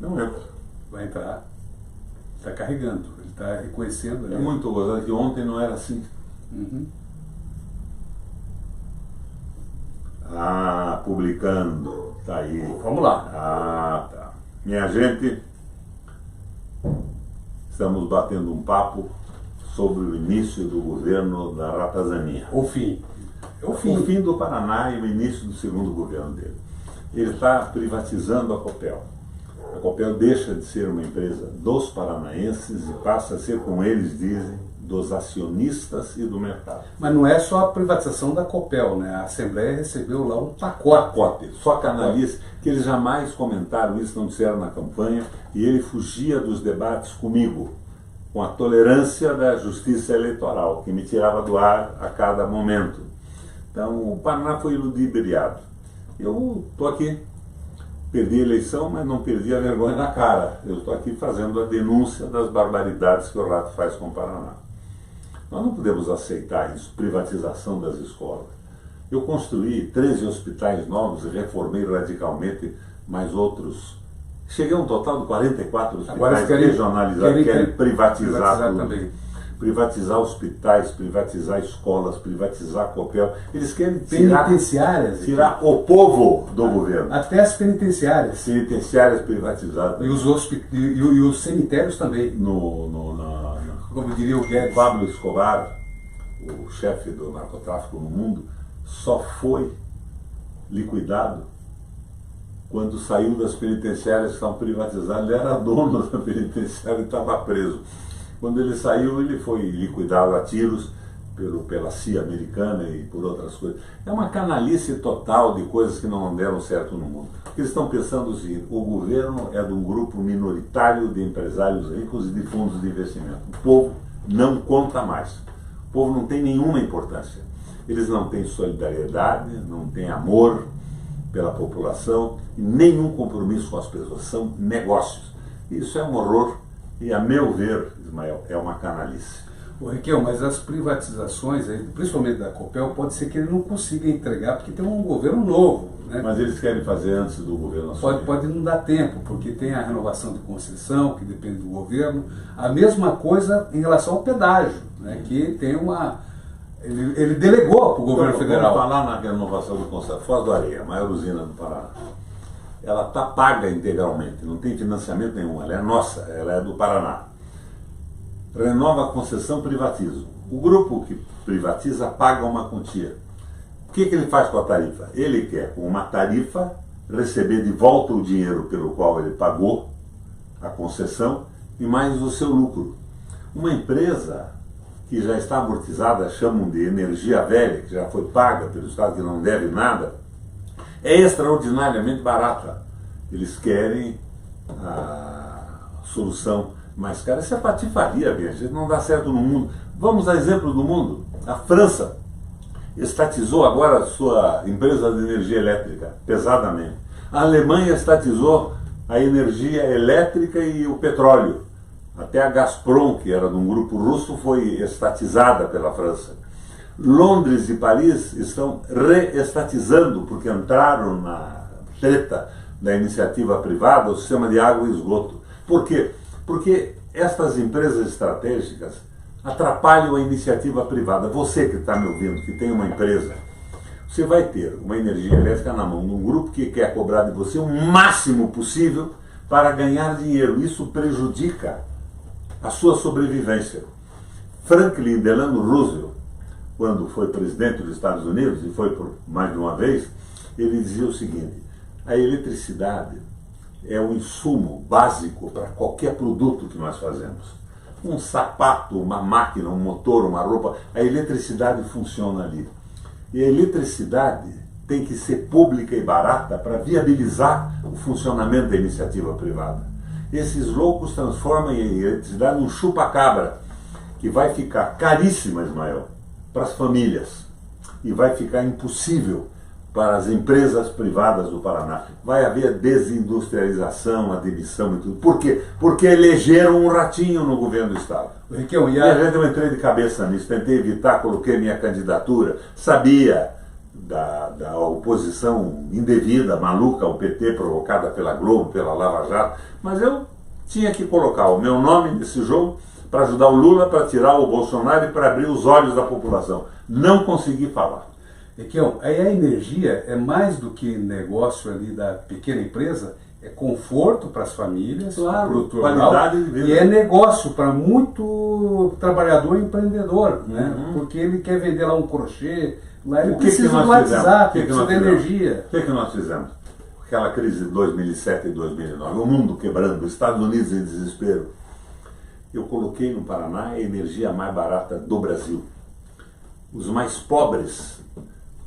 Não entra. Vai entrar. Está carregando, ele está reconhecendo ali. É muito gozado que ontem não era assim. Uhum. Ah, publicando. Tá aí. Vamos lá. Ah, tá. Minha gente, estamos batendo um papo sobre o início do governo da Ratazania. O fim. O fim do Paraná e o início do segundo governo dele. Ele está privatizando a Copel. A Copel deixa de ser uma empresa dos paranaenses e passa a ser, como eles dizem, dos acionistas e do mercado. Mas não é só a privatização da Copel, né? A Assembleia recebeu lá um pacote. Só canalice, que eles jamais comentaram isso, não disseram na campanha, e ele fugia dos debates comigo, com a tolerância da justiça eleitoral, que me tirava do ar a cada momento. Então o Paraná foi ludibriado. Eu estou aqui, perdi a eleição, mas não perdi a vergonha na cara. Eu estou aqui fazendo a denúncia das barbaridades que o Rato faz com o Paraná. Nós não podemos aceitar isso, privatização das escolas. Eu construí 13 hospitais novos e reformei radicalmente mais outros. Cheguei a um total de 44 hospitais regionalizados, querem privatizar tudo. Também. Privatizar hospitais, privatizar escolas, privatizar a Copel. Eles querem tirar o povo do governo. Até as penitenciárias. Penitenciárias privatizadas. E os cemitérios também. Como diria o Guedes, Pablo Escobar, o chefe do narcotráfico no mundo, só foi liquidado quando saiu das penitenciárias que estavam privatizadas. Ele era dono da penitenciária e estava preso. Quando ele saiu, ele foi liquidado a tiros pela CIA americana e por outras coisas. É uma canalice total de coisas que não deram certo no mundo. Porque eles estão pensando o seguinte: o governo é de um grupo minoritário de empresários ricos e de fundos de investimento. O povo não conta mais. O povo não tem nenhuma importância. Eles não têm solidariedade, não têm amor pela população e nenhum compromisso com as pessoas. São negócios. Isso é um horror e, a meu ver, Ismael, é uma canalice. Ô, Requião, mas as privatizações, principalmente da Copel, pode ser que ele não consiga entregar, porque tem um governo novo, né? Mas eles querem fazer antes do governo assumir. Pode não dar tempo, porque tem a renovação de concessão, que depende do governo. A mesma coisa em relação ao pedágio, né? Que tem uma... Ele delegou para o governo federal. Vamos falar na renovação do concessão. Foz do Areia, a maior usina do Paraná. Ela está paga integralmente, não tem financiamento nenhum, ela é nossa, ela é do Paraná. Renova a concessão, privatiza. O grupo que privatiza paga uma quantia. O que ele faz com a tarifa? Ele quer, com uma tarifa, receber de volta o dinheiro pelo qual ele pagou a concessão e mais o seu lucro. Uma empresa que já está amortizada, chamam de energia velha, que já foi paga pelo Estado, que não deve nada, é extraordinariamente barata. Eles querem a solução mais cara. Isso é patifaria, minha gente, não dá certo no mundo. Vamos a exemplo do mundo. A França estatizou agora a sua empresa de energia elétrica, pesadamente. A Alemanha estatizou a energia elétrica e o petróleo. Até a Gazprom, que era de um grupo russo, foi estatizada pela França. Londres e Paris estão reestatizando, porque entraram na treta da iniciativa privada, o sistema de água e esgoto. Por quê? Porque estas empresas estratégicas atrapalham a iniciativa privada. Você que está me ouvindo, que tem uma empresa, você vai ter uma energia elétrica na mão de um grupo que quer cobrar de você o máximo possível para ganhar dinheiro. Isso prejudica a sua sobrevivência. Franklin Delano Roosevelt, quando foi presidente dos Estados Unidos, e foi por mais de uma vez, ele dizia o seguinte: a eletricidade é o insumo básico para qualquer produto que nós fazemos. Um sapato, uma máquina, um motor, uma roupa, a eletricidade funciona ali. E a eletricidade tem que ser pública e barata para viabilizar o funcionamento da iniciativa privada. Esses loucos transformam a eletricidade num chupa-cabra, que vai ficar caríssima, Ismael, para as famílias, e vai ficar impossível para as empresas privadas do Paraná. Vai haver desindustrialização, a demissão e tudo. Por quê? Porque elegeram um ratinho no governo do Estado. Riquelme, E a gente eu entrei de cabeça nisso, tentei evitar, coloquei minha candidatura, sabia da oposição indevida, maluca ao PT, provocada pela Globo, pela Lava Jato, mas eu tinha que colocar o meu nome nesse jogo para ajudar o Lula, para tirar o Bolsonaro e para abrir os olhos da população. Não consegui falar. Equião, aí a energia é mais do que negócio ali da pequena empresa, é conforto para as famílias, claro, para o qualidade de vida. E é negócio para muito trabalhador e empreendedor, né? Porque ele quer vender lá um crochê, lá ele precisa do WhatsApp, precisa de energia. O que nós fizemos? Aquela crise de 2007 e 2009, o mundo quebrando, os Estados Unidos em desespero. Eu coloquei no Paraná a energia mais barata do Brasil. Os mais pobres,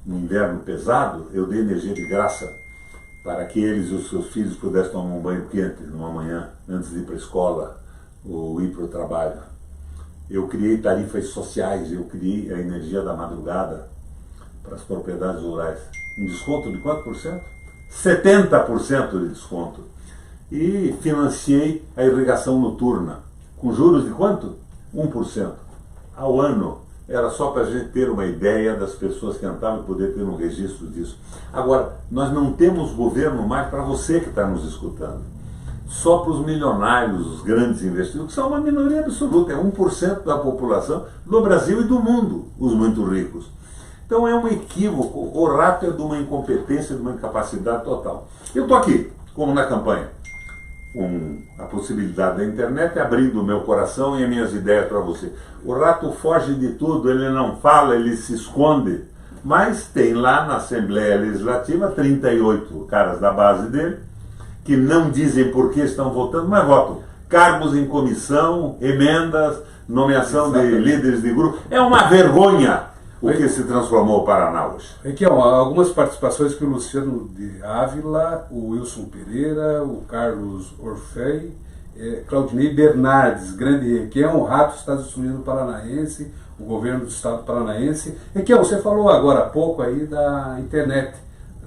no inverno pesado, eu dei energia de graça para que eles e os seus filhos pudessem tomar um banho quente numa manhã, antes de ir para a escola ou ir para o trabalho. Eu criei tarifas sociais, eu criei a energia da madrugada para as propriedades rurais. Um desconto de quanto por cento? 70% de desconto. E financiei a irrigação noturna. Com juros de quanto? 1% ao ano. Era só para a gente ter uma ideia das pessoas que entravam e poder ter um registro disso. Agora, nós não temos governo mais para você que está nos escutando. Só para os milionários, os grandes investidores, que são uma minoria absoluta, é 1% da população do Brasil e do mundo, os muito ricos. Então é um equívoco, o rato é de uma incompetência, de uma incapacidade total. Eu estou aqui, como na campanha, com a possibilidade da internet, abrindo o meu coração e as minhas ideias para você. O rato foge de tudo, ele não fala, ele se esconde, mas tem lá na Assembleia Legislativa 38 caras da base dele, que não dizem por que estão votando, mas votam. Cargos em comissão, emendas, nomeação de líderes de grupo. É uma vergonha o que se transformou o Paraná hoje. Aqui, ó, algumas participações que o Luciano de Ávila, o Wilson Pereira, o Carlos Orfei, Claudinei Bernardes, grande Requião, o rato está destruindo o paranaense, o governo do estado paranaense. Requião, você falou agora há pouco aí da internet.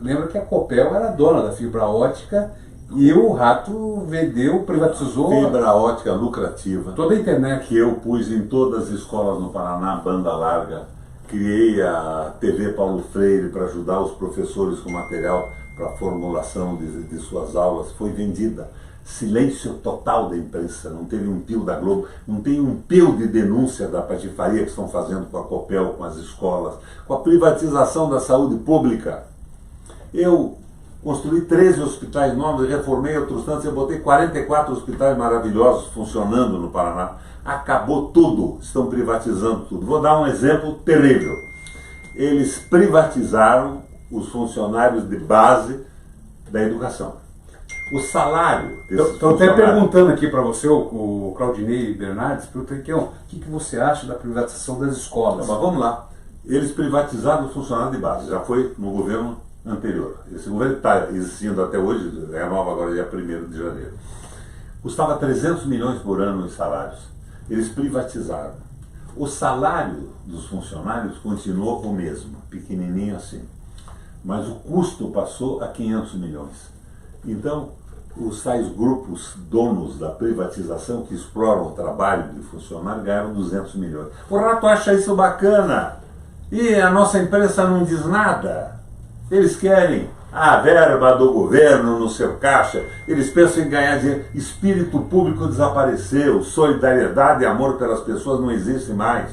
Lembra que a Copel era dona da fibra ótica e o rato vendeu, privatizou... Fibra ótica lucrativa. Toda a internet. Que eu pus em todas as escolas no Paraná, banda larga. Criei a TV Paulo Freire para ajudar os professores com material para a formulação de suas aulas. Foi vendida. Silêncio total da imprensa. Não teve um pio da Globo, não tem um pio de denúncia da patifaria que estão fazendo com a Copel, com as escolas, com a privatização da saúde pública. Eu construí 13 hospitais novos, reformei outros tantos, eu botei 44 hospitais maravilhosos funcionando no Paraná. Acabou tudo, estão privatizando tudo. Vou dar um exemplo terrível. Eles privatizaram os funcionários de base da educação. O salário desses Estou até perguntando aqui para você, o Claudinei Bernardes, o que você acha da privatização das escolas? Mas vamos lá. Eles privatizaram os funcionários de base, já foi no governo anterior. Esse governo está existindo até hoje, renova agora dia 1º de janeiro. Custava 300 milhões por ano em salários. Eles privatizaram. O salário dos funcionários continuou o mesmo, pequenininho assim. Mas o custo passou a 500 milhões. Então, os tais grupos donos da privatização que exploram o trabalho de funcionário ganharam 200 milhões. O rato acha isso bacana. E a nossa imprensa não diz nada. Eles querem a verba do governo no seu caixa, eles pensam em ganhar dinheiro. Espírito público desapareceu, solidariedade e amor pelas pessoas não existe mais.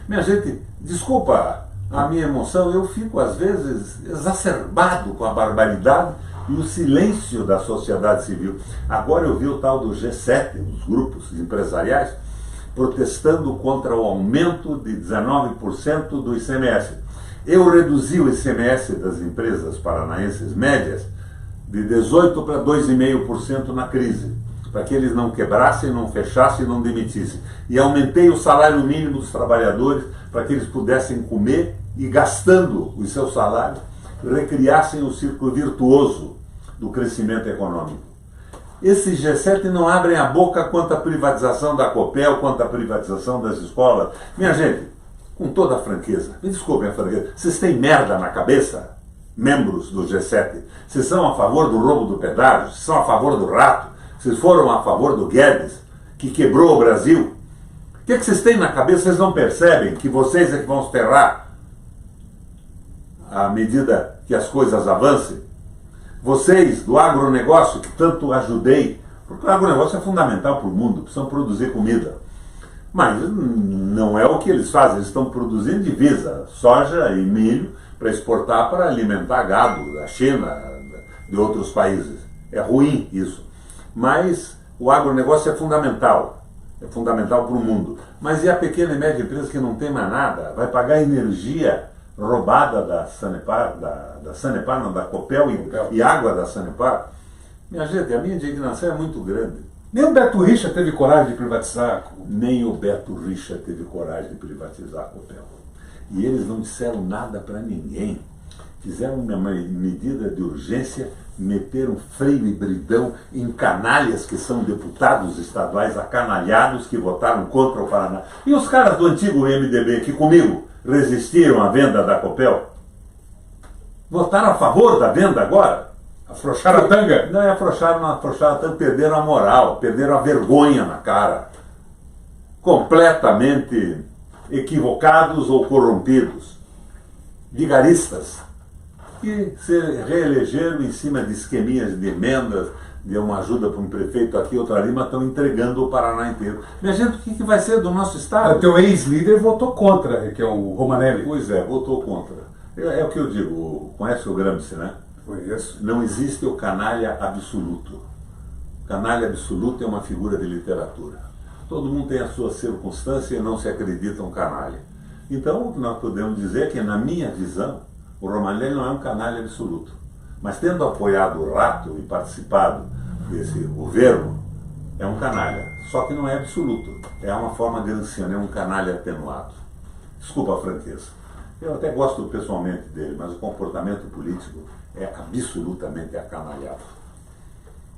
Minha gente, desculpa a minha emoção, eu fico às vezes exacerbado com a barbaridade e o silêncio da sociedade civil. Agora eu vi o tal do G7, os grupos empresariais, protestando contra o aumento de 19% do ICMS. Eu reduzi o ICMS das empresas paranaenses médias de 18% para 2,5% na crise, para que eles não quebrassem, não fechassem, não demitissem. E aumentei o salário mínimo dos trabalhadores para que eles pudessem comer e, gastando os seus salários, recriassem o círculo virtuoso do crescimento econômico. Esses G7 não abrem a boca quanto à privatização da Copel, quanto à privatização das escolas. Minha gente, com toda a franqueza, me desculpem a franqueza, vocês têm merda na cabeça? Membros do G7, vocês são a favor do roubo do pedágio? Vocês são a favor do rato? Vocês foram a favor do Guedes, que quebrou o Brasil? O que vocês têm na cabeça? Vocês não percebem que vocês é que vão ferrar à medida que as coisas avancem. Vocês, do agronegócio, que tanto ajudei, porque o agronegócio é fundamental para o mundo, precisam produzir comida. Mas não é o que eles fazem, eles estão produzindo divisa, soja e milho, para exportar para alimentar gado da China, de outros países. É ruim isso. Mas o agronegócio é fundamental para o mundo. Mas e a pequena e média empresa que não tem mais nada? Vai pagar energia roubada da Sanepar, da Copel e água da Sanepar? Minha gente, a minha indignação é muito grande. Nem o Beto Richa teve coragem de privatizar. Nem o Beto Richa teve coragem de privatizar a Copel. E eles não disseram nada para ninguém. Fizeram uma medida de urgência, meteram freio e bridão em canalhas que são deputados estaduais acanalhados que votaram contra o Paraná. E os caras do antigo MDB que comigo resistiram à venda da Copel, votaram a favor da venda agora? Afrouxaram a tanga? Não, afrouxaram a tanga, perderam a moral, perderam a vergonha na cara. Completamente equivocados ou corrompidos. Vigaristas. Que se reelegeram em cima de esqueminhas de emendas, de uma ajuda para um prefeito aqui, outro ali, mas estão entregando o Paraná inteiro. Minha gente, o que vai ser do nosso Estado? O teu ex-líder votou contra, que é o Romanelli. Pois é, votou contra. É o que eu digo, conhece o Gramsci, né? Conheço. Não existe o canalha absoluto. Canalha absoluto é uma figura de literatura. Todo mundo tem a sua circunstância e não se acredita um canalha. Então, o que nós podemos dizer é que, na minha visão, o Romanelli não é um canalha absoluto. Mas tendo apoiado o Rato e participado desse governo, é um canalha. Só que não é absoluto. É uma forma de anciano, é um canalha atenuado. Desculpa a franqueza. Eu até gosto pessoalmente dele, mas o comportamento político é absolutamente acanalhado.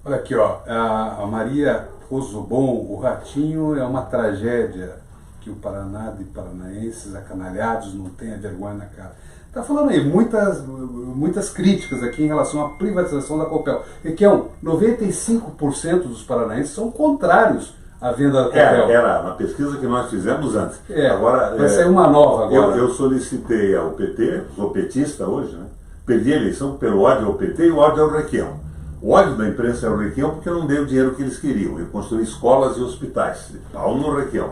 Olha aqui, ó, a Maria Osobon, o Ratinho é uma tragédia que o Paraná de paranaenses acanalhados não tenha vergonha na cara. Está falando aí muitas críticas aqui em relação à privatização da Copel. E que 95% dos paranaenses são contrários à venda da Copel. Era uma pesquisa que nós fizemos antes. Agora, vai sair uma nova agora. Eu solicitei ao PT, sou petista hoje, né? Perdi a eleição pelo ódio ao PT e o ódio ao Requião. O ódio da imprensa é o Requião porque eu não dei o dinheiro que eles queriam. Eu construí escolas e hospitais. Pau no Requião.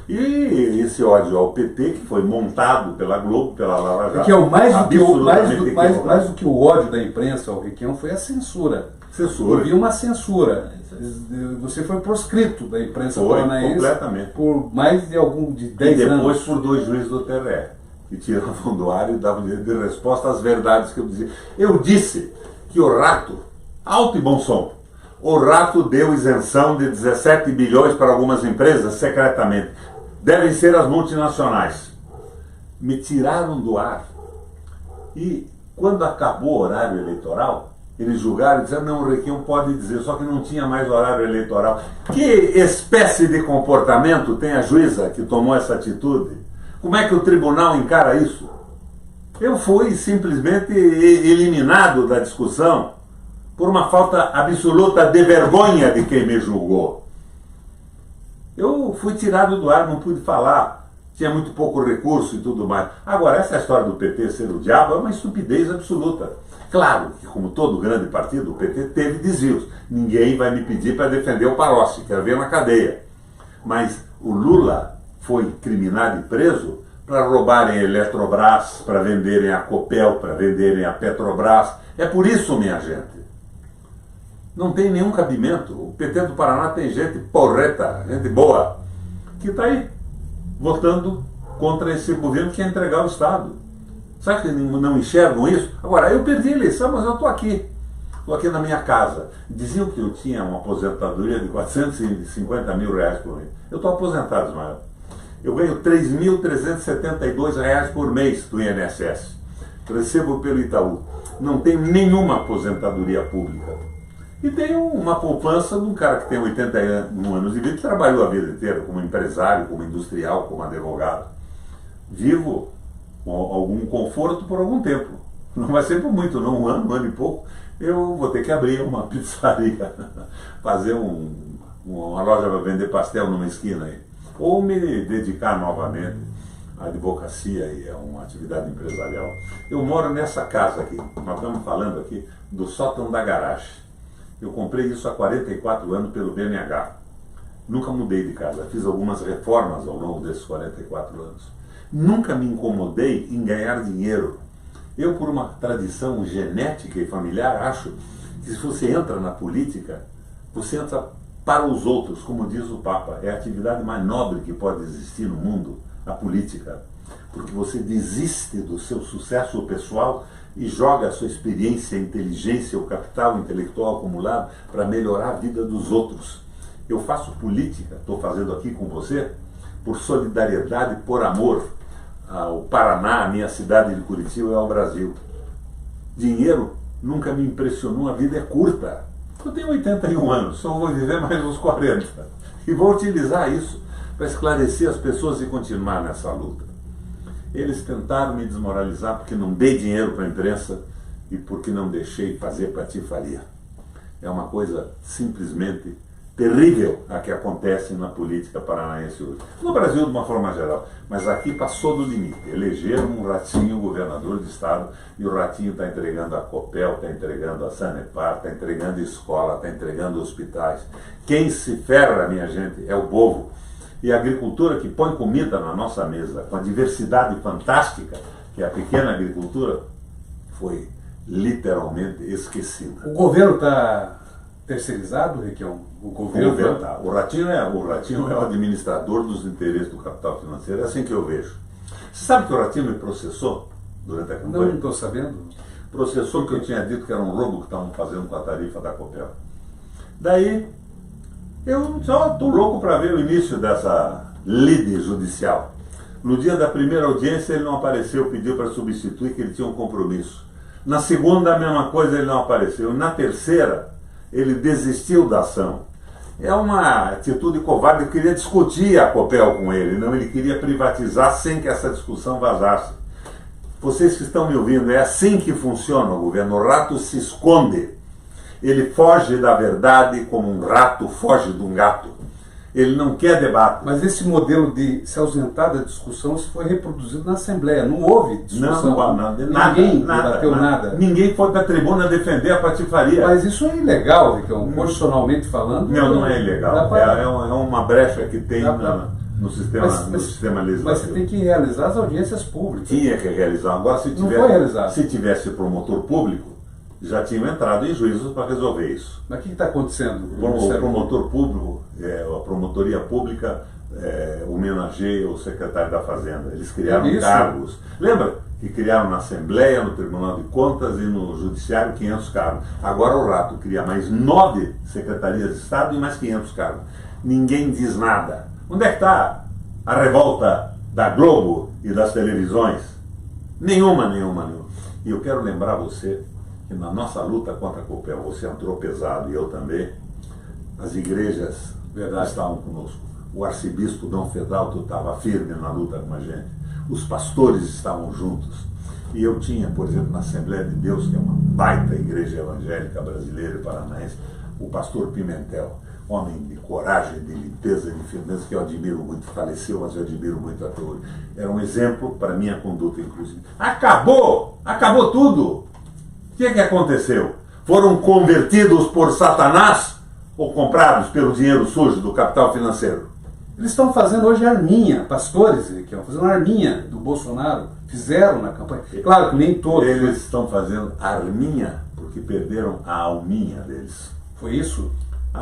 E esse ódio ao PT, que foi montado pela Globo, pela Lava Jato. Que é o mais do que o ódio da imprensa ao Requião foi a censura. Havia uma censura. Você foi proscrito da imprensa paranaense completamente. Por mais de 10 anos. E depois por 2 juízes do TRE, que tiravam do ar e davam direito de resposta às verdades que eu dizia. Eu disse que o Rato, alto e bom som, o Rato deu isenção de 17 bilhões para algumas empresas secretamente. Devem ser as multinacionais. Me tiraram do ar. E quando acabou o horário eleitoral, eles julgaram e disseram, não, o Requião pode dizer, só que não tinha mais horário eleitoral. Que espécie de comportamento tem a juíza que tomou essa atitude? Como é que o tribunal encara isso? Eu fui simplesmente eliminado da discussão por uma falta absoluta de vergonha de quem me julgou. Eu fui tirado do ar, não pude falar, tinha muito pouco recurso e tudo mais. Agora, essa história do PT ser o diabo é uma estupidez absoluta. Claro que, como todo grande partido, o PT teve desvios. Ninguém vai me pedir para defender o Palocci, quero ver na cadeia. Mas o Lula foi incriminado e preso para roubarem a Eletrobras, para venderem a Copel, para venderem a Petrobras. É por isso, minha gente. Não tem nenhum cabimento. O PT do Paraná tem gente porreta, gente boa, que está aí votando contra esse governo que quer entregar o Estado. Sabe que não enxergam isso? Agora, eu perdi a eleição, mas eu estou aqui. Estou aqui na minha casa. Diziam que eu tinha uma aposentadoria de 450 mil reais por mês. Eu estou aposentado, Ismael. Eu ganho 3.372 reais por mês do INSS. Recebo pelo Itaú. Não tenho nenhuma aposentadoria pública. E tenho uma poupança de um cara que tem 81 anos de vida, que trabalhou a vida inteira como empresário, como industrial, como advogado. Vivo com algum conforto por algum tempo. Não vai ser por muito, não, um ano e pouco. Eu vou ter que abrir uma pizzaria, fazer uma loja para vender pastel numa esquina aí. Ou me dedicar novamente a advocacia é uma atividade empresarial. Eu moro nessa casa aqui, nós estamos falando aqui do sótão da garagem. Eu comprei isso há 44 anos pelo BNH. Nunca mudei de casa, fiz algumas reformas ao longo desses 44 anos. Nunca me incomodei em ganhar dinheiro. Eu, por uma tradição genética e familiar, acho que se você entra na política, você entra para os outros, como diz o Papa. É a atividade mais nobre que pode existir no mundo, a política. Porque você desiste do seu sucesso pessoal e joga a sua experiência, inteligência, o capital intelectual acumulado para melhorar a vida dos outros. Eu faço política, estou fazendo aqui com você, por solidariedade, por amor ao Paraná, a minha cidade de Curitiba e ao Brasil. Dinheiro nunca me impressionou, a vida é curta. Eu tenho 81 anos, só vou viver mais uns 40. E vou utilizar isso para esclarecer as pessoas e continuar nessa luta. Eles tentaram me desmoralizar porque não dei dinheiro para a imprensa e porque não deixei fazer patifaria. É uma coisa simplesmente terrível a que acontece na política paranaense hoje. No Brasil, de uma forma geral. Mas aqui passou do limite. Elegeram um ratinho governador de estado e o ratinho está entregando a Copel, está entregando a Sanepar, está entregando escola, está entregando hospitais. Quem se ferra, minha gente, é o povo. E a agricultura que põe comida na nossa mesa, com a diversidade fantástica que é a pequena agricultura, foi literalmente esquecida. O governo está terceirizado, Requião? O governo tá. O Ratinho é o administrador dos interesses do capital financeiro, é assim que eu vejo. Você sabe que o Ratinho me processou durante a campanha? Não estou sabendo. Processou que eu tinha dito que era um roubo que estavam fazendo com a tarifa da Copel. Daí, eu só estou louco para ver o início dessa lide judicial. No dia da primeira audiência ele não apareceu, pediu para substituir, que ele tinha um compromisso. Na segunda, a mesma coisa, ele não apareceu. Na terceira, ele desistiu da ação. É uma atitude covarde. Eu queria discutir a Copel com ele, não, ele queria privatizar sem que essa discussão vazasse. Vocês que estão me ouvindo, é assim que funciona o governo. O rato se esconde. Ele foge da verdade como um rato foge de um gato. Ele não quer debate. Mas esse modelo de se ausentar da discussão, isso foi reproduzido na Assembleia. Não houve discussão. Ninguém debateu nada. Ninguém foi para a tribuna defender a patifaria. Mas isso é ilegal, Ricão, constitucionalmente falando. Não é ilegal. É uma brecha que tem no sistema legislativo. Mas você tem que realizar as audiências públicas. Tinha que realizar. Agora, se tivesse promotor público, já tinham entrado em juízos para resolver isso. Mas o que está acontecendo? O promotor público, a promotoria pública homenageia o secretário da Fazenda. Eles criaram cargos. Lembra que criaram na Assembleia, no Tribunal de Contas e no Judiciário 500 cargos. Agora o rato cria mais 9 secretarias de Estado e mais 500 cargos. Ninguém diz nada. Onde é que está a revolta da Globo e das televisões? Nenhuma. E eu quero lembrar você que na nossa luta contra a Copel, você entrou pesado e eu também, as igrejas estavam conosco. O arcebispo Dom Fedalto estava firme na luta com a gente. Os pastores estavam juntos. E eu tinha, por exemplo, na Assembleia de Deus, que é uma baita igreja evangélica brasileira e paranaense, o pastor Pimentel, homem de coragem, de limpeza, de firmeza, que eu admiro muito. Faleceu, mas eu admiro muito até hoje. Era um exemplo para a minha conduta, inclusive. Acabou tudo! O que aconteceu? Foram convertidos por Satanás ou comprados pelo dinheiro sujo do capital financeiro? Eles estão fazendo hoje arminha, pastores, que estão fazendo arminha do Bolsonaro, fizeram na campanha. Claro que nem todos. Eles estão fazendo arminha porque perderam a alminha deles. Foi isso?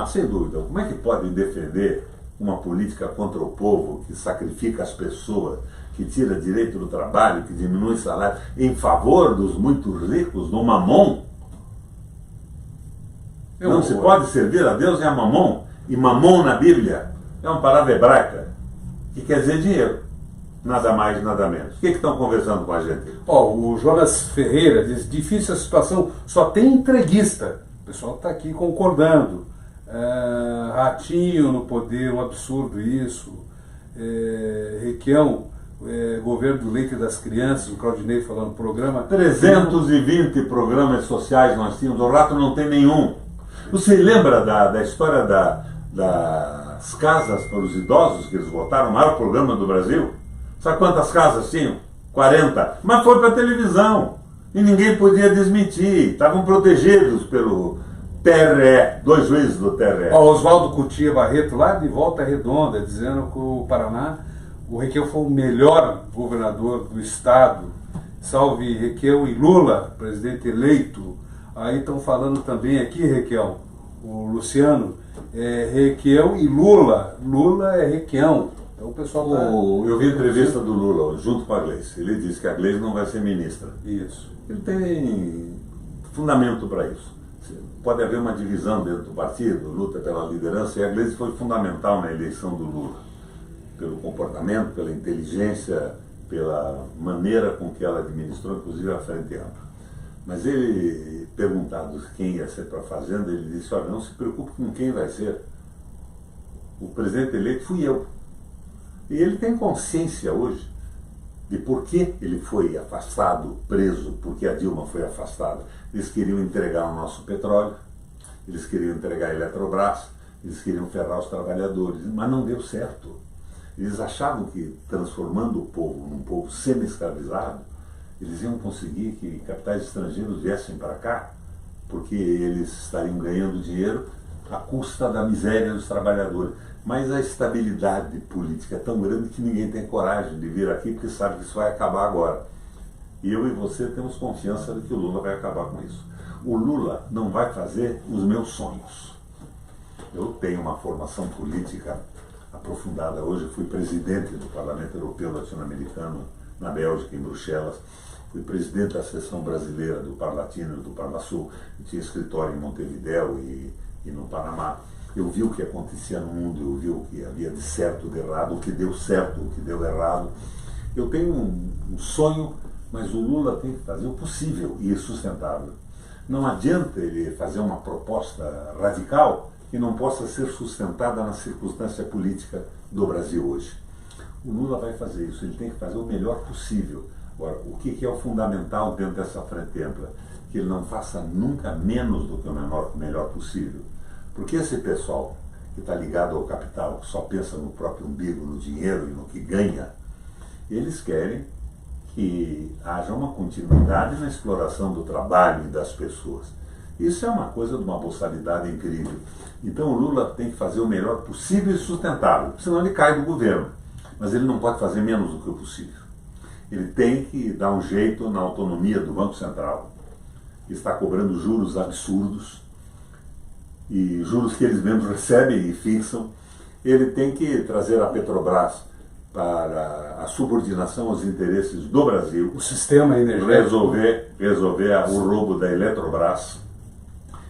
Sem dúvida. Como é que podem defender uma política contra o povo que sacrifica as pessoas, que tira direito do trabalho, que diminui salário, em favor dos muito ricos, no mamon? Não se pode servir a Deus e a mamon. E mamon na Bíblia é uma palavra hebraica que quer dizer dinheiro. Nada mais, nada menos. O que estão conversando com a gente? O Jonas Ferreira diz: difícil a situação, só tem entreguista. O pessoal está aqui concordando. Ratinho no poder, um absurdo isso. Requião, governo do leite das crianças, o Claudinei falando programa. 320 programas sociais nós tínhamos, o rato não tem nenhum. Você lembra da história das casas para os idosos que eles votaram, o maior programa do Brasil? Sabe quantas casas tinham? 40. Mas foi para a televisão. E ninguém podia desmentir. Estavam protegidos pelo TRE, 2 juízes do TRE. Ó, Oswaldo Cutia Barreto, lá de Volta Redonda, dizendo que o Paraná, o Requião foi o melhor governador do estado. Salve Requião e Lula, presidente eleito. Aí estão falando também aqui, Requião, o Luciano, Requião e Lula. Lula é Requião. Então o pessoal tá... Eu vi a entrevista do Lula junto com a Gleice. Ele disse que a Gleice não vai ser ministra. Isso. Ele tem fundamento para isso. Pode haver uma divisão dentro do partido, luta pela liderança, e a Gleice foi fundamental na eleição do Lula. Pelo comportamento, pela inteligência, pela maneira com que ela administrou, inclusive, a Frente Ampla. Mas ele, perguntado quem ia ser para a Fazenda, ele disse, olha, não se preocupe com quem vai ser. O presidente eleito fui eu. E ele tem consciência hoje de por que ele foi afastado, preso, porque a Dilma foi afastada. Eles queriam entregar o nosso petróleo, eles queriam entregar a Eletrobras, eles queriam ferrar os trabalhadores, mas não deu certo. Eles achavam que, transformando o povo num povo semi-escravizado, eles iam conseguir que capitais estrangeiros viessem para cá, porque eles estariam ganhando dinheiro à custa da miséria dos trabalhadores. Mas a estabilidade política é tão grande que ninguém tem coragem de vir aqui, porque sabe que isso vai acabar agora. E eu e você temos confiança de que o Lula vai acabar com isso. O Lula não vai fazer os meus sonhos. Eu tenho uma formação política aprofundada. Hoje fui presidente do Parlamento Europeu Latino-Americano, na Bélgica, em Bruxelas. Fui presidente da seção brasileira do Par Latino e do Parlasul. Tinha escritório em Montevidéu e no Panamá. Eu vi o que acontecia no mundo, eu vi o que havia de certo, de errado, o que deu certo, o que deu errado. Eu tenho um sonho, mas o Lula tem que fazer o possível e sustentável. Não adianta ele fazer uma proposta radical que não possa ser sustentada na circunstância política do Brasil hoje. O Lula vai fazer isso, ele tem que fazer o melhor possível. Agora, o que é o fundamental dentro dessa frente ampla? Que ele não faça nunca menos do que o melhor possível. Porque esse pessoal que está ligado ao capital, que só pensa no próprio umbigo, no dinheiro e no que ganha, eles querem que haja uma continuidade na exploração do trabalho e das pessoas. Isso é uma coisa de uma boçalidade incrível. Então o Lula tem que fazer o melhor possível e sustentável, senão ele cai do governo. Mas ele não pode fazer menos do que o possível. Ele tem que dar um jeito na autonomia do Banco Central, que está cobrando juros absurdos, e juros que eles mesmos recebem e fixam. Ele tem que trazer a Petrobras para a subordinação aos interesses do Brasil. O sistema energético. Resolver o roubo da Eletrobras.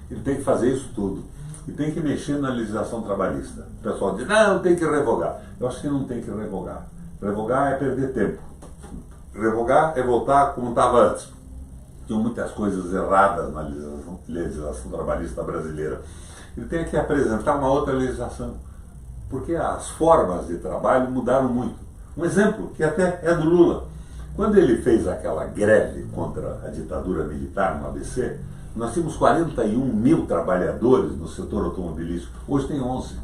Ele tem que fazer isso tudo. E tem que mexer na legislação trabalhista. O pessoal diz, não, tem que revogar. Eu acho que não tem que revogar. Revogar é perder tempo. Revogar é voltar como estava antes. Tinham muitas coisas erradas na legislação trabalhista brasileira. Ele tem que apresentar uma outra legislação, porque as formas de trabalho mudaram muito. Um exemplo, que até é do Lula. Quando ele fez aquela greve contra a ditadura militar no ABC, nós tínhamos 41 mil trabalhadores no setor automobilístico. Hoje tem 11.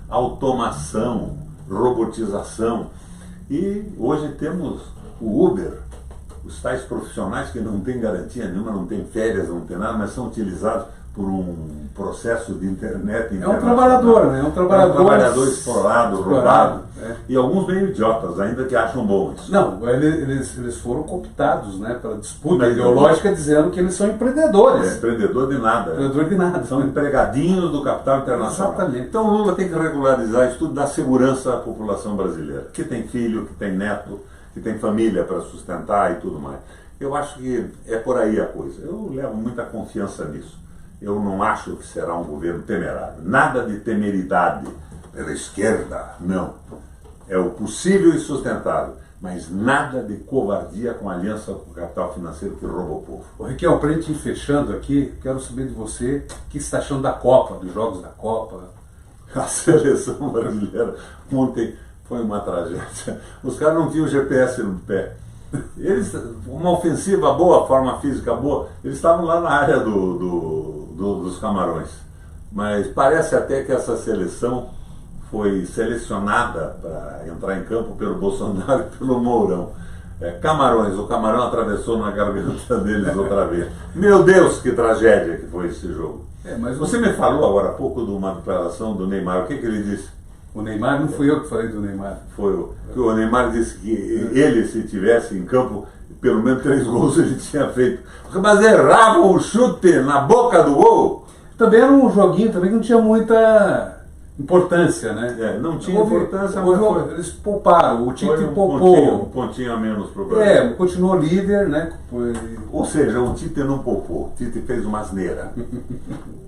Automação, robotização. E hoje temos o Uber, os tais profissionais que não têm garantia nenhuma, não têm férias, não tem nada, mas são utilizados por um processo de internet internacional. É um trabalhador, né? É um trabalhador explorado, roubado. É. E alguns meio idiotas ainda que acham bom isso. Não, eles foram cooptados, né, pela disputa ideológica, dizendo que eles são empreendedores. Empreendedor de nada. Empreendedor de nada. São empregadinhos do capital internacional. Exatamente. Então o Lula tem que regularizar isso tudo, dar segurança à população brasileira, que tem filho, que tem neto, que tem família para sustentar e tudo mais. Eu acho que é por aí a coisa. Eu levo muita confiança nisso. Eu não acho que será um governo temerário. Nada de temeridade pela esquerda, não. É o possível e sustentável, mas nada de covardia com aliança com o capital financeiro que rouba o povo. Ô, Requião, para a gente ir fechando aqui, quero saber de você o que você está achando da Copa, dos Jogos da Copa. A seleção brasileira ontem foi uma tragédia. Os caras não tinham o GPS no pé. Eles, uma ofensiva boa, forma física boa, eles estavam lá na área dos Camarões. Mas parece até que essa seleção foi selecionada para entrar em campo pelo Bolsonaro e pelo Mourão. Camarões, o Camarão atravessou na garganta deles outra vez. Meu Deus, que tragédia que foi esse jogo. Mas você me falou agora há pouco de uma declaração do Neymar, o que ele disse? O Neymar, não fui eu que falei do Neymar. Foi o Neymar disse que ele, se tivesse em campo, pelo menos 3 gols ele tinha feito. Mas errava o chute na boca do gol. Também era um joguinho também que não tinha muita importância, né? Não tinha importância, mas eles pouparam, o Tite poupou. Um pontinho a menos para o Brasil. Continuou líder, né? Ou seja, o Tite não poupou, o Tite fez uma asneira.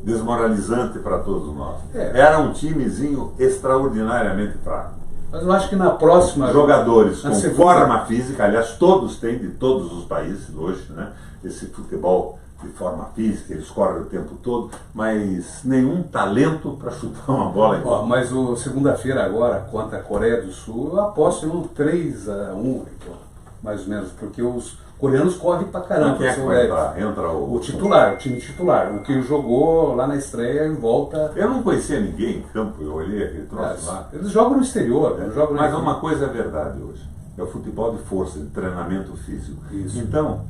Desmoralizante para todos nós. Era um timezinho extraordinariamente fraco. Mas eu acho que na próxima... Jogadores com forma física, aliás, todos têm, de todos os países hoje, né? Esse futebol de forma física, eles correm o tempo todo, mas nenhum talento para chutar uma bola. Mas segunda-feira agora, contra a Coreia do Sul, eu aposto em um 3-1, mais ou menos, porque os coreanos correm pra caramba. Quem é que vai entrar? Entra o titular, o time titular, o que jogou lá na estreia e volta. Eu não conhecia ninguém em campo, eu olhei aquele troço lá. Eles jogam no exterior, mas uma coisa é verdade hoje, é o futebol de força, de treinamento físico. Isso. Então,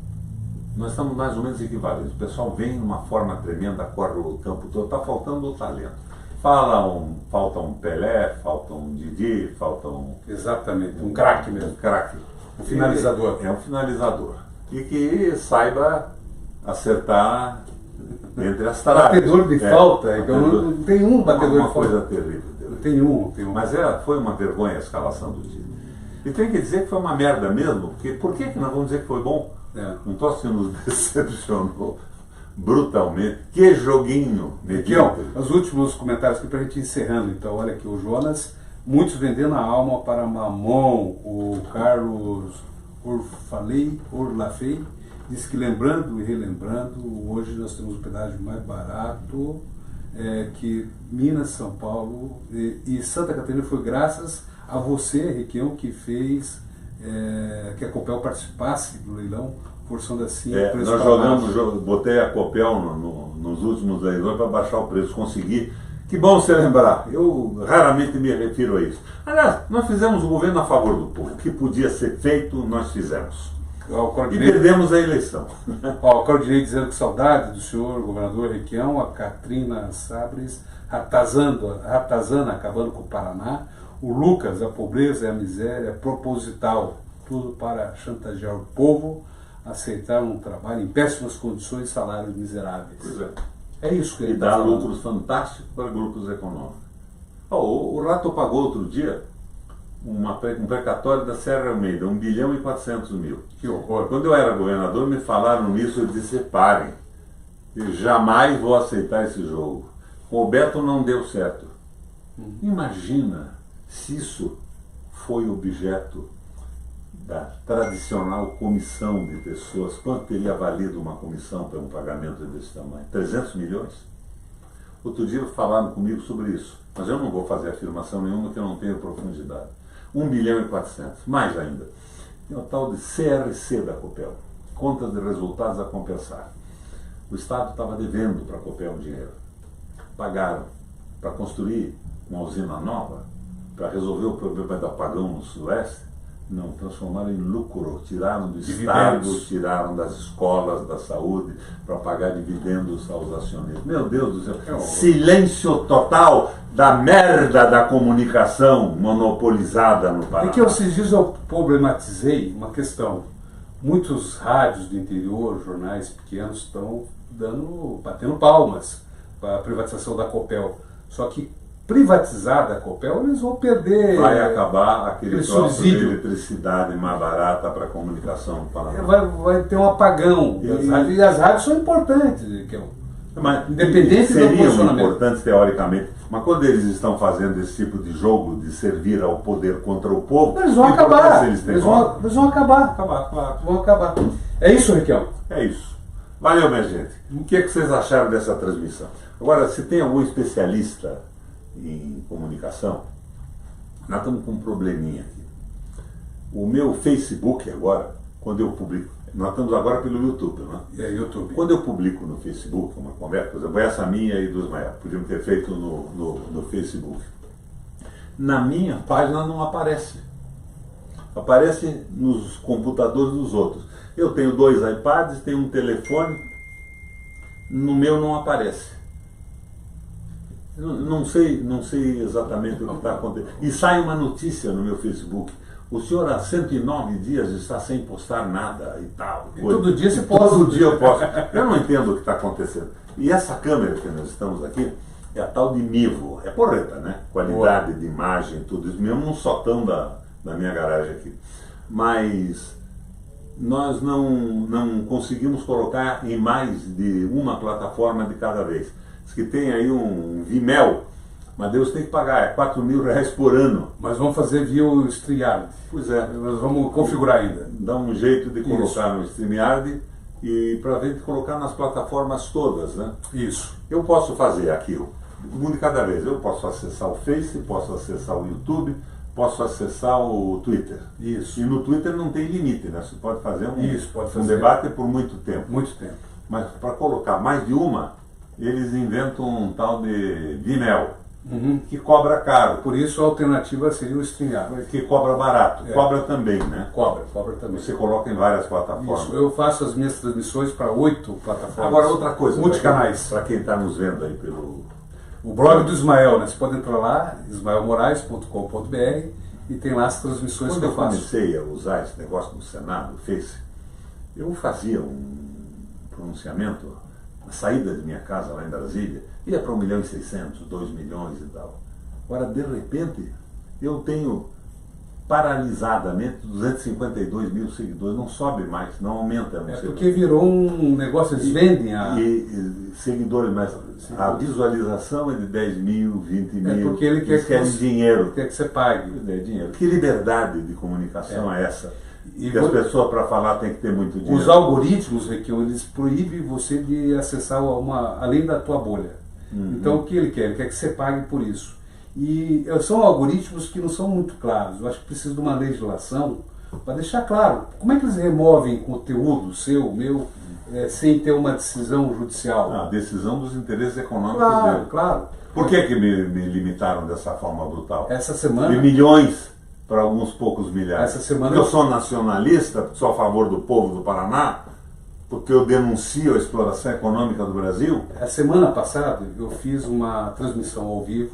nós estamos mais ou menos equivalentes. O pessoal vem numa forma tremenda, corre o campo todo, está faltando o talento. Falta um Pelé, falta um Didi, falta um... Exatamente, um craque mesmo. Um craque. Um finalizador. É um finalizador. E que saiba acertar entre as tralhas. Batedor de falta, não tem um batedor de falta. Uma coisa terrível. Tem um. Mas foi uma vergonha a escalação do time. E tem que dizer que foi uma merda mesmo, porque por que nós vamos dizer que foi bom? Não troço que nos decepcionou brutalmente. Que joguinho medíocre. Os últimos comentários aqui para a gente ir encerrando. Então, olha aqui, o Jonas, muitos vendendo a alma para Mamon. O Carlos Orlafei diz que lembrando e relembrando, hoje nós temos o pedágio mais barato que Minas, São Paulo e Santa Catarina. Foi graças a você, Requião, que fez que a Copel participasse do leilão, forçando assim o preço. Nós botei a Copel nos últimos leilões para baixar o preço, consegui. Que bom você lembrar, eu raramente me refiro a isso. Aliás, nós fizemos o governo a favor do povo, o que podia ser feito, nós fizemos. E perdemos a eleição. O Claudinei dizendo que saudade do senhor governador Requião, a Katrina Sabres, Ratazana acabando com o Paraná, o Lucas, a pobreza e a miséria proposital, tudo para chantagear o povo, aceitar um trabalho em péssimas condições e salários miseráveis. Pois é. É isso que ele dá lucros fantásticos para grupos econômicos. O Rato pagou outro dia um precatório da Serra Almeida, 1.400 bilhões. Que horror. Quando eu era governador, me falaram nisso, eu disse, parem, eu jamais vou aceitar esse jogo. Com o Beto não deu certo. Imagina se isso foi objeto da tradicional comissão de pessoas. Quanto teria valido uma comissão para um pagamento desse tamanho? 300 milhões? Outro dia falaram comigo sobre isso, mas eu não vou fazer afirmação nenhuma que eu não tenha profundidade. 1.400 bilhões, mais ainda. Tem o tal de CRC da Copel, contas de resultados a compensar. O Estado estava devendo para a Copel um dinheiro. Pagaram para construir uma usina nova, para resolver o problema do apagão no Sudoeste. Não, transformaram em lucro, tiraram do Estado, tiraram das escolas, da saúde, para pagar dividendos aos acionistas. Meu Deus do céu, silêncio total da merda da comunicação monopolizada no Paraná. É que esses dias eu problematizei uma questão. Muitos rádios do interior, jornais pequenos, estão batendo palmas para a privatização da Copel. Só que privatizada a Copel, eles vão perder. Vai acabar aquele troço de subsídio. Eletricidade mais barata para a comunicação do Paraná. Vai ter um apagão. E as rádios são importantes, mas independente do seriam funcionamento. importantes teoricamente, mas quando eles estão fazendo esse tipo de jogo de servir ao poder contra o povo, eles vão acabar. Eles vão acabar. Claro. Vão acabar. É isso, Raquel? É isso. Valeu, minha gente. O que vocês acharam dessa transmissão? Agora, se tem algum especialista em comunicação, nós estamos com um probleminha aqui. O meu Facebook agora, quando eu publico, nós estamos agora pelo YouTube, né? YouTube. Quando eu publico no Facebook uma conversa, por exemplo, essa minha e do Ismael, podíamos ter feito no Facebook. Na minha página não aparece. Aparece nos computadores dos outros. Eu tenho 2 iPads, tenho um telefone, no meu não aparece. Não sei exatamente o que está acontecendo. E sai uma notícia no meu Facebook. O senhor há 109 dias está sem postar nada e tal. E todo dia você posta. Todo dia eu posto. Eu não entendo o que está acontecendo. E essa câmera que nós estamos aqui é a tal de Mivo. É porreta, né? Qualidade de imagem, tudo isso. Mesmo um sotão da minha garagem aqui. Mas nós não conseguimos colocar em mais de uma plataforma de cada vez. Diz que tem aí um Vimeo, mas Deus tem que pagar, é R$4.000 por ano. Mas vamos fazer via o StreamYard. Pois é. Nós vamos configurar ainda. Dá um jeito de colocar no StreamYard e para a gente colocar nas plataformas todas, né? Isso. Eu posso fazer aquilo, um de cada vez. Eu posso acessar o Face, posso acessar o YouTube, posso acessar o Twitter. Isso. E no Twitter não tem limite, né? Você pode fazer um fazer debate por muito tempo. Muito tempo. Mas para colocar mais de uma, eles inventam um tal de Vimeo, que cobra caro. Por isso a alternativa seria o StreamYard. Que cobra barato. Cobra também, né? Cobra também. Você coloca em várias plataformas. Isso, eu faço as minhas transmissões para 8 plataformas. Agora outra coisa, multicanais. Para quem está nos vendo aí pelo... O blog do Ismael, né? Você pode entrar lá, ismaelmorais.com.br, e tem lá as transmissões Quando que eu faço. Comecei a usar esse negócio no Senado, o Face, eu fazia um pronunciamento na saída de minha casa lá em Brasília, ia para 1.600.000, 2 milhões e tal. Agora, de repente, eu tenho paralisadamente 252 mil seguidores, não sobe mais, não aumenta. Não sei porque virou um negócio, eles vendem e seguidores, mas a visualização é de 10 mil, 20 mil. Porque ele quer que dinheiro. Quer que você pague. Dinheiro. Que liberdade de comunicação é essa? E que as pessoas para falar tem que ter muito dinheiro. Os algoritmos, eles proíbem você de acessar além da tua bolha. Então o que ele quer? Ele quer que você pague por isso. E são algoritmos que não são muito claros. Eu acho que precisa de uma legislação para deixar claro como é que eles removem conteúdo seu, meu, sem ter uma decisão judicial. A decisão dos interesses econômicos Claro, dele. claro. Por que me limitaram dessa forma brutal? Essa semana... De milhões para alguns poucos milhares. Essa semana... Porque eu sou nacionalista, sou a favor do povo do Paraná, porque eu denuncio a exploração econômica do Brasil. A semana passada eu fiz uma transmissão ao vivo,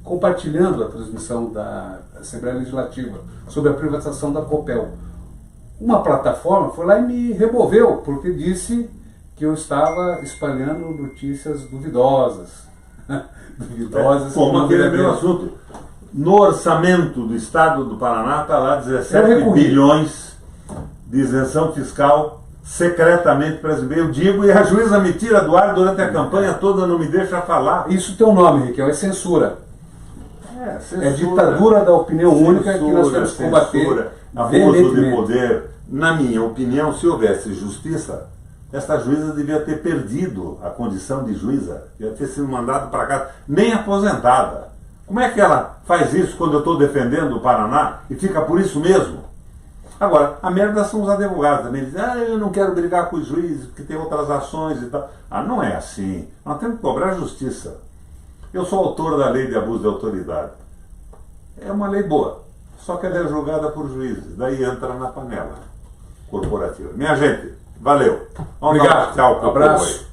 compartilhando a transmissão da Assembleia Legislativa sobre a privatização da Copel. Uma plataforma foi lá e me removeu, porque disse que eu estava espalhando notícias duvidosas. Duvidosas. Como aquele meu assunto. No orçamento do Estado do Paraná está lá 17 bilhões de isenção fiscal secretamente para exibir. Eu digo e a juíza me tira do ar durante a campanha toda, não me deixa falar. Isso tem um nome, Riquel, é censura. Censura. É ditadura da opinião única que nós temos que combater. Abuso de poder. Na minha opinião, se houvesse justiça, esta juíza devia ter perdido a condição de juíza, devia ter sido mandada para casa, nem aposentada. Como é que ela faz isso quando eu estou defendendo o Paraná e fica por isso mesmo? Agora, a merda são os advogados também. Dizem, eu não quero brigar com os juízes porque tem outras ações e tal. Não é assim. Nós temos que cobrar justiça. Eu sou autor da lei de abuso de autoridade. É uma lei boa, só que ela é julgada por juízes. Daí entra na panela corporativa. Minha gente, valeu. Obrigado. Tchau. Abraço.